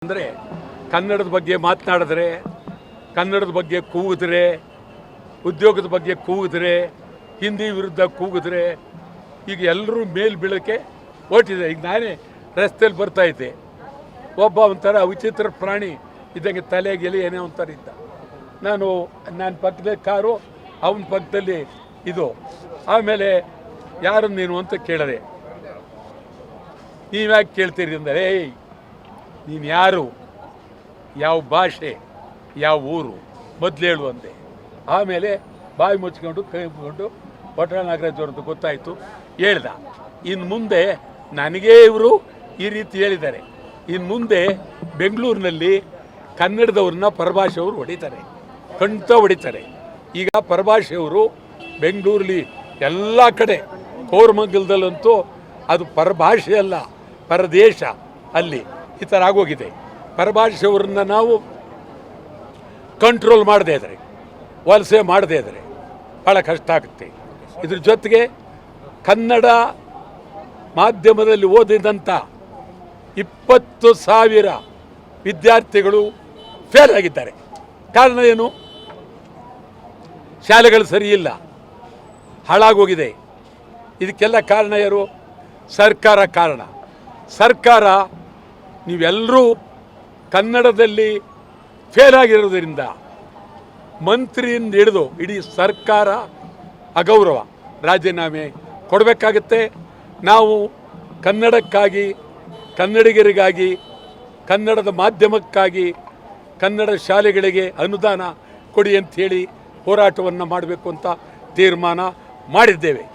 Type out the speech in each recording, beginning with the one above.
ಅಂದರೆ ಕನ್ನಡದ ಬಗ್ಗೆ ಮಾತನಾಡಿದ್ರೆ, ಕನ್ನಡದ ಬಗ್ಗೆ ಕೂಗಿದ್ರೆ, ಉದ್ಯೋಗದ ಬಗ್ಗೆ ಕೂಗಿದ್ರೆ, ಹಿಂದಿ ವಿರುದ್ಧ ಕೂಗಿದ್ರೆ ಈಗ ಎಲ್ಲರೂ ಮೇಲ್ ಬೀಳಕ್ಕೆ ಹೊರಟಿದೆ. ಈಗ ನಾನೇ ರಸ್ತೆಯಲ್ಲಿ ಬರ್ತಾ ಇದ್ದೆ, ಒಬ್ಬ ಒಂಥರ ವಿಚಿತ್ರ ಪ್ರಾಣಿ ಇದ್ದಂಗೆ ತಲೆಗೆಲಿ ಏನೇ ಒಂಥರ ಇದ್ದ. ನನ್ನ ಪಕ್ಕದಲ್ಲಿ ಕಾರು, ಅವನ ಪಕ್ಕದಲ್ಲಿ ಇದು. ಆಮೇಲೆ ಯಾರು ನೀನು ಅಂತ ಕೇಳಿದೆ. ನೀವ್ಯಾಕೆ ಕೇಳ್ತೀರಿ ಅಂದರೆ, ನೀನು ಯಾರು, ಯಾವ ಭಾಷೆ, ಯಾವ ಊರು ಮೊದಲು ಹೇಳು ಅಂದೆ. ಆಮೇಲೆ ಬಾಯಿ ಮುಚ್ಕೊಂಡು ಕೈ ಮುಚ್ಕೊಂಡು ಪಟ್ಟಣ ನಾಗರಾಜ್ ಅವ್ರದ್ದು ಗೊತ್ತಾಯಿತು, ಹೇಳ್ದ. ಇನ್ನು ಮುಂದೆ ನನಗೇ ಇವರು ಈ ರೀತಿ ಹೇಳಿದ್ದಾರೆ. ಇನ್ನು ಮುಂದೆ ಬೆಂಗಳೂರಿನಲ್ಲಿ ಕನ್ನಡದವ್ರನ್ನ ಪರಭಾಷೆಯವರು ಹೊಡಿತಾರೆ, ಖಂಡಿತ ಹೊಡಿತಾರೆ. ಈಗ ಪರಭಾಷೆಯವರು ಬೆಂಗಳೂರಲ್ಲಿ ಎಲ್ಲ ಕಡೆ, ಕೋರಮಂಗಲದಲ್ಲಂತೂ ಅದು ಪರಭಾಷೆ ಅಲ್ಲ, ಪರದೇಶ. ಅಲ್ಲಿ ಈ ಥರ ಆಗೋಗಿದೆ. ಪರಭಾಷೆಯವ್ರನ್ನ ನಾವು ಕಂಟ್ರೋಲ್ ಮಾಡದೇ ಇದ್ದರೆ, ವಲಸೆ ಮಾಡದೇ ಇದ್ದರೆ ಭಾಳ ಕಷ್ಟ ಆಗುತ್ತೆ. ಇದ್ರ ಜೊತೆಗೆ ಕನ್ನಡ ಮಾಧ್ಯಮದಲ್ಲಿ ಓದಿದಂಥ 20,000 ವಿದ್ಯಾರ್ಥಿಗಳು ಫೇಲ್ ಆಗಿದ್ದಾರೆ. ಕಾರಣ ಏನು? ಶಾಲೆಗಳು ಸರಿಯಿಲ್ಲ, ಹಾಳಾಗೋಗಿದೆ. ಇದಕ್ಕೆಲ್ಲ ಕಾರಣ ಯಾರು? ಸರ್ಕಾರ ಕಾರಣ. ಸರ್ಕಾರ ನೀವೆಲ್ಲರೂ ಕನ್ನಡದಲ್ಲಿ ಫೇಲ್ ಆಗಿರೋದ್ರಿಂದ ಮಂತ್ರಿಯಿಂದ ಹಿಡಿದು ಇಡೀ ಸರ್ಕಾರ ಅಗೌರವ, ರಾಜೀನಾಮೆ ಕೊಡಬೇಕಾಗತ್ತೆ. ನಾವು ಕನ್ನಡಕ್ಕಾಗಿ, ಕನ್ನಡಿಗರಿಗಾಗಿ, ಕನ್ನಡದ ಮಾಧ್ಯಮಕ್ಕಾಗಿ, ಕನ್ನಡ ಶಾಲೆಗಳಿಗೆ ಅನುದಾನ ಕೊಡಿ ಅಂಥೇಳಿ ಹೋರಾಟವನ್ನು ಮಾಡಬೇಕು ಅಂತ ತೀರ್ಮಾನ ಮಾಡಿದ್ದೇವೆ.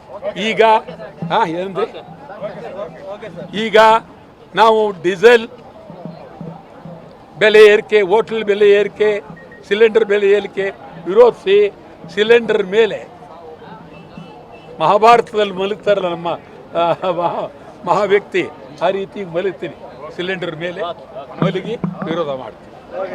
ಈಗ ನಾವು ಡೀಸೆಲ್ ಬೆಲೆ ಏರಿಕೆ, ಹೋಟೆಲ್ ಬೆಲೆ ಏರಿಕೆ, ಸಿಲಿಂಡರ್ ಬೆಲೆ ಏರಿಕೆ ವಿರೋಧಿಸಿ ಸಿಲಿಂಡರ್ ಮೇಲೆ ಮಹಾಭಾರತದಲ್ಲಿ ಮಲಗ್ತಾರಲ್ಲ ನಮ್ಮ ಮಹಾ ವ್ಯಕ್ತಿ, ಆ ರೀತಿ ಮಲಗ್ತೀನಿ. ಸಿಲಿಂಡರ್ ಮೇಲೆ ಮಲಗಿ ವಿರೋಧ ಮಾಡ್ತೀನಿ.